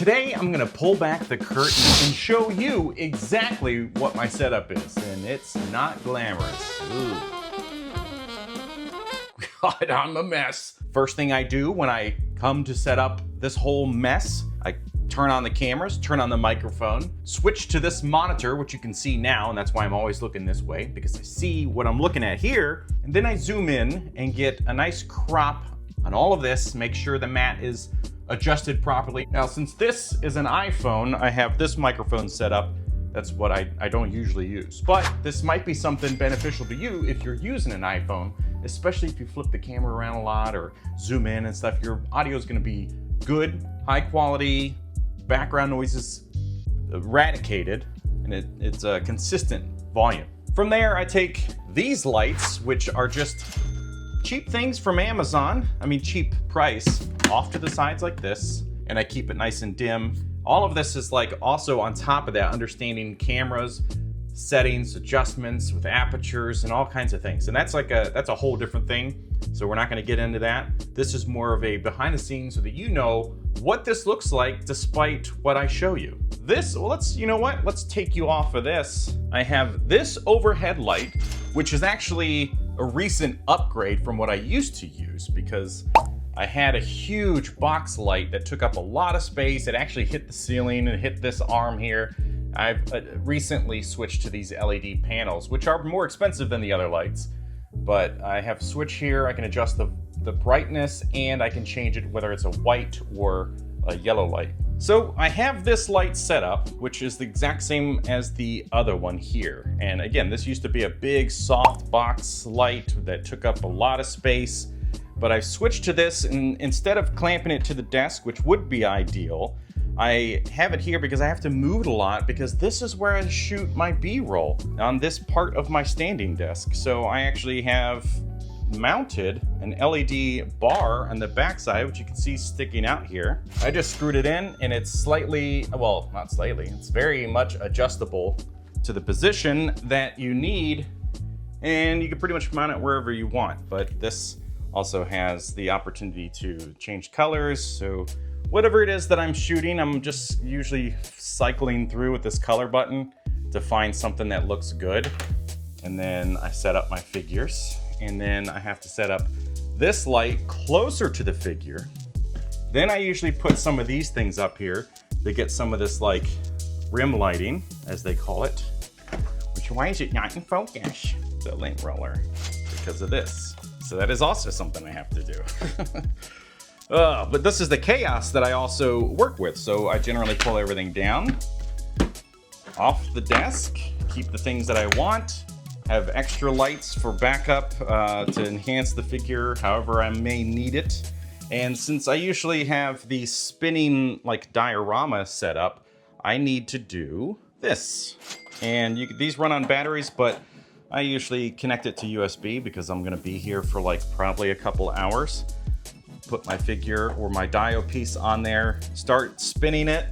Today I'm gonna pull back the curtain and show you exactly what my setup is, and it's not glamorous. Ooh. God, I'm a mess. First thing I do when I come to set up this whole mess, I turn on the cameras, turn on the microphone, switch to this monitor, which you can see now, and that's why I'm always looking this way, because I see what I'm looking at here, and then I zoom in and get a nice crop on all of this, make sure the mat is adjusted properly. Now, since this is an iPhone, I have this microphone set up. That's what I don't usually use, but this might be something beneficial to you if you're using an iPhone, especially if you flip the camera around a lot or zoom in and stuff. Your audio is gonna be good, high quality, background noises eradicated, and it's a consistent volume. From there, I take these lights, which are just cheap things from Amazon. I mean, cheap price, off to the sides like this, and I keep it nice and dim. All of this is like also on top of that, understanding cameras, settings, adjustments with apertures and all kinds of things. And that's a whole different thing. So we're not gonna get into that. This is more of a behind the scenes so that you know what this looks like despite what I show you. This, well, you know what? Let's take you off of this. I have this overhead light, which is actually a recent upgrade from what I used to use, because I had a huge box light that took up a lot of space. It actually hit the ceiling and hit this arm here. I've recently switched to these LED panels, which are more expensive than the other lights, but I have a switch here. I can adjust the brightness, and I can change it whether it's a white or a yellow light. So I have this light set up, which is the exact same as the other one here. And again, this used to be a big soft box light that took up a lot of space, but I've switched to this, and instead of clamping it to the desk, which would be ideal, I have it here because I have to move it a lot, because this is where I shoot my B-roll, on this part of my standing desk. So I actually have mounted an LED bar on the backside, which you can see sticking out here. I just screwed it in, and it's slightly, well, not slightly, it's very much adjustable to the position that you need, and you can pretty much mount it wherever you want. But this also has the opportunity to change colors, so whatever it is that I'm shooting, I'm just usually cycling through with this color button to find something that looks good. And then I set up my figures, and then I have to set up this light closer to the figure. Then I usually put some of these things up here to get some of this like rim lighting, as they call it. Which, why is it not in focus? The lint roller, because of this. So that is also something I have to do. But this is the chaos that I also work with. So I generally pull everything down, off the desk, keep the things that I want, have extra lights for backup to enhance the figure however I may need it. And since I usually have the spinning like diorama set up, I need to do this. And these run on batteries, but I usually connect it to USB because I'm gonna be here for like probably a couple hours. Put my figure or my dio piece on there, start spinning it.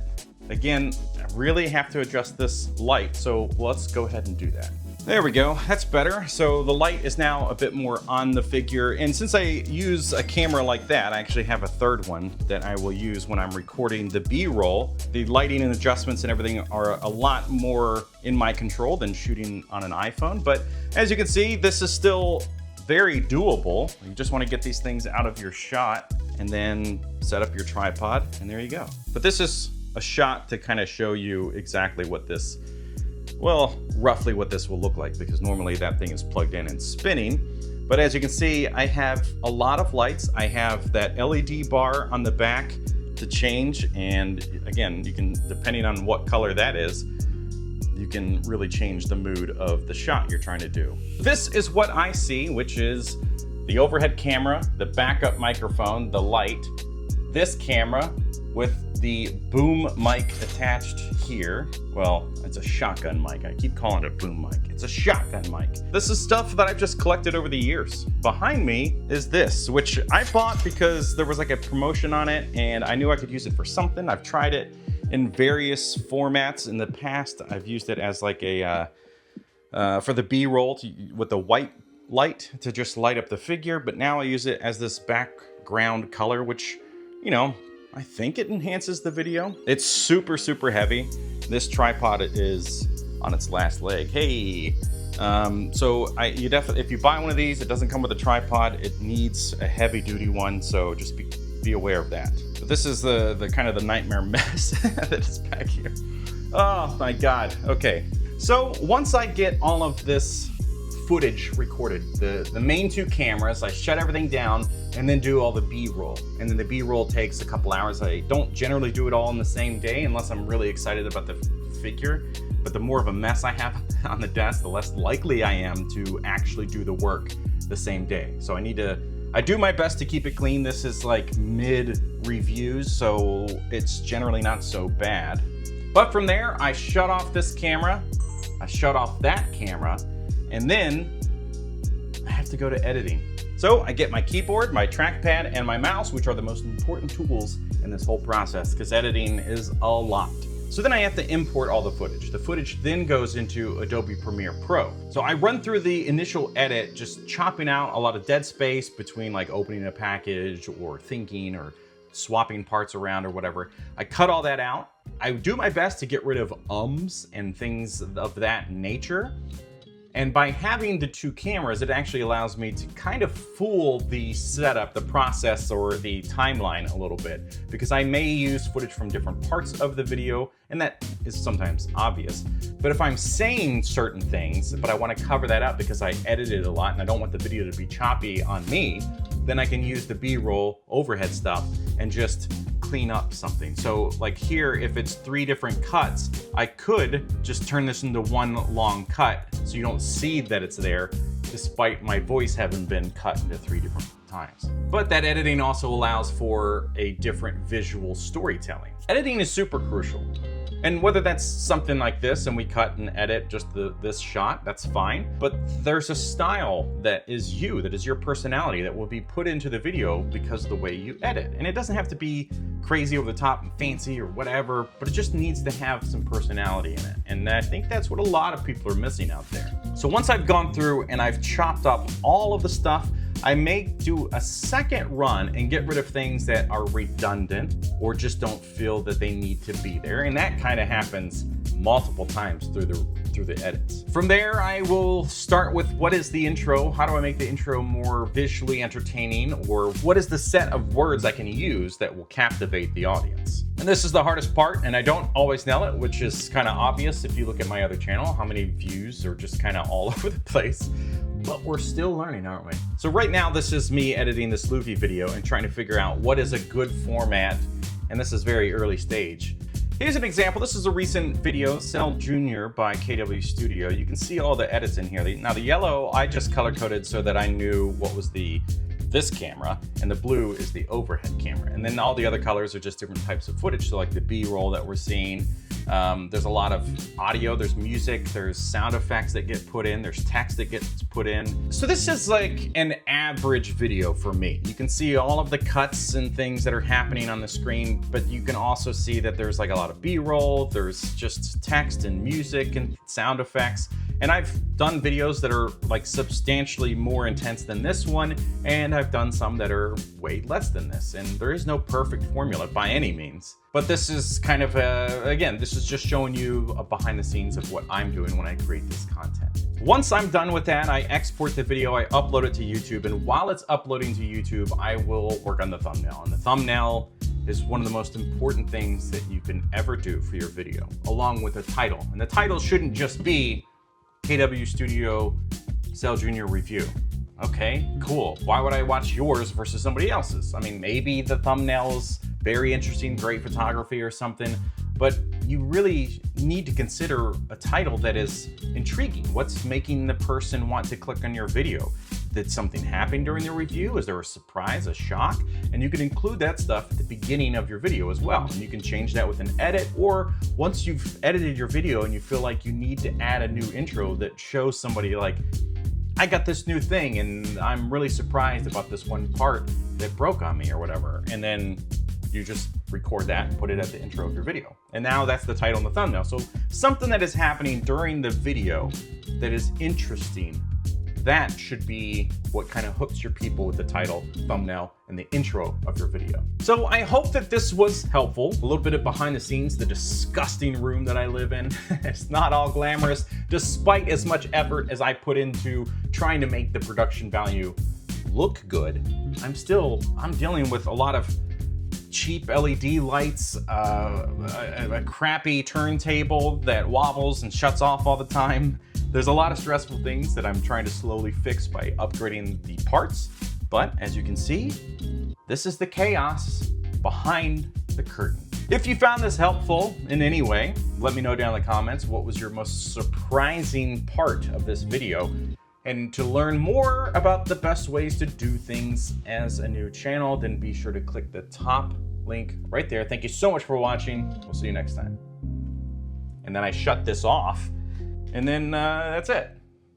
Again, I really have to adjust this light, so let's go ahead and do that. There we go, that's better. So the light is now a bit more on the figure, and since I use a camera like that, I actually have a third one that I will use when I'm recording the B-roll. The lighting and adjustments and everything are a lot more in my control than shooting on an iPhone, but as you can see, this is still very doable. You just want to get these things out of your shot and then set up your tripod, and there you go. But this is a shot to kind of show you exactly what this, well, roughly what this will look like, because normally that thing is plugged in and spinning. But as you can see, I have a lot of lights. I have that LED bar on the back to change, and again, you can, depending on what color that is, you can really change the mood of the shot you're trying to do. This is what I see, which is the overhead camera, the backup microphone, the light, this camera with the boom mic attached here. Well, it's a shotgun mic. I keep calling it a boom mic. It's a shotgun mic. This is stuff that I've just collected over the years. Behind me is this, which I bought because there was like a promotion on it and I knew I could use it for something. I've tried it in various formats in the past. I've used it as like a, for the B-roll with the white light to just light up the figure, but now I use it as this background color, which, you know, I think it enhances the video. It's super, super heavy. This tripod is on its last leg. Hey, so you definitely, if you buy one of these, it doesn't come with a tripod. It needs a heavy duty one, so just be aware of that. But this is the kind of the nightmare mess that is back here. Oh my God. Okay, so once I get all of this footage recorded, the main two cameras, I shut everything down and then do all the B-roll. And then the B-roll takes a couple hours. I don't generally do it all in the same day unless I'm really excited about the figure. But the more of a mess I have on the desk, the less likely I am to actually do the work the same day. So I do my best to keep it clean. This is like mid-reviews, so it's generally not so bad. But from there, I shut off this camera, I shut off that camera, and then I have to go to editing. So I get my keyboard, my trackpad, and my mouse, which are the most important tools in this whole process, because editing is a lot. So then I have to import all the footage. The footage then goes into Adobe Premiere Pro. So I run through the initial edit, just chopping out a lot of dead space between like opening a package or thinking or swapping parts around or whatever. I cut all that out. I do my best to get rid of ums and things of that nature. And by having the two cameras, it actually allows me to kind of fool the setup, the process, or the timeline a little bit, because I may use footage from different parts of the video, and that is sometimes obvious. But if I'm saying certain things, but I want to cover that up because I edited a lot and I don't want the video to be choppy on me, then I can use the B-roll overhead stuff and just clean up something. So like here, if it's 3 different cuts, I could just turn this into one long cut so you don't see that it's there, despite my voice having been cut into 3 different times. But that editing also allows for a different visual storytelling. Editing is super crucial. And whether that's something like this and we cut and edit just this shot, that's fine. But there's a style that is you, that is your personality, that will be put into the video because of the way you edit. And it doesn't have to be crazy over the top and fancy or whatever, but it just needs to have some personality in it. And I think that's what a lot of people are missing out there. So once I've gone through and I've chopped up all of the stuff, I may do a second run and get rid of things that are redundant or just don't feel that they need to be there. And that kind of happens multiple times through the edits. From there, I will start with what is the intro? How do I make the intro more visually entertaining? Or what is the set of words I can use that will captivate the audience? And this is the hardest part, and I don't always nail it, which is kind of obvious if you look at my other channel, how many views are just kind of all over the place. But we're still learning, aren't we? So right now, this is me editing this Luffy video and trying to figure out what is a good format, and this is very early stage. Here's an example. This is a recent video, Cell Jr. by KW Studio. You can see all the edits in here. Now the yellow, I just color coded so that I knew what was this camera, and the blue is the overhead camera. And then all the other colors are just different types of footage. So like the B-roll that we're seeing, there's a lot of audio, there's music, there's sound effects that get put in, there's text that gets put in. So this is like an average video for me. You can see all of the cuts and things that are happening on the screen, but you can also see that there's like a lot of B-roll, there's just text and music and sound effects. And I've done videos that are like substantially more intense than this one, and I've done some that are way less than this. And there is no perfect formula by any means. But this is kind of again, this is just showing you a behind the scenes of what I'm doing when I create this content. Once I'm done with that, I export the video, I upload it to YouTube, and while it's uploading to YouTube, I will work on the thumbnail. And the thumbnail is one of the most important things that you can ever do for your video, along with a title. And the title shouldn't just be KW Studio Cell Jr. review. Okay, cool. Why would I watch yours versus somebody else's? I mean, maybe the thumbnail's very interesting, great photography or something, but you really need to consider a title that is intriguing. What's making the person want to click on your video? Did something happen during the review? Is there a surprise, a shock? And you can include that stuff at the beginning of your video as well. And you can change that with an edit, or once you've edited your video and you feel like you need to add a new intro that shows somebody like, I got this new thing and I'm really surprised about this one part that broke on me or whatever. And then you just record that and put it at the intro of your video. And now that's the title and the thumbnail. So something that is happening during the video that is interesting that should be what kind of hooks your people with the title, thumbnail, and the intro of your video. So I hope that this was helpful. A little bit of behind the scenes, the disgusting room that I live in. It's not all glamorous, despite as much effort as I put into trying to make the production value look good. I'm dealing with a lot of cheap LED lights, a crappy turntable that wobbles and shuts off all the time. There's a lot of stressful things that I'm trying to slowly fix by upgrading the parts. But as you can see, this is the chaos behind the curtain. If you found this helpful in any way, let me know down in the comments what was your most surprising part of this video. And to learn more about the best ways to do things as a new channel, then be sure to click the top link right there. Thank you so much for watching. We'll see you next time. And then I shut this off, and then that's it.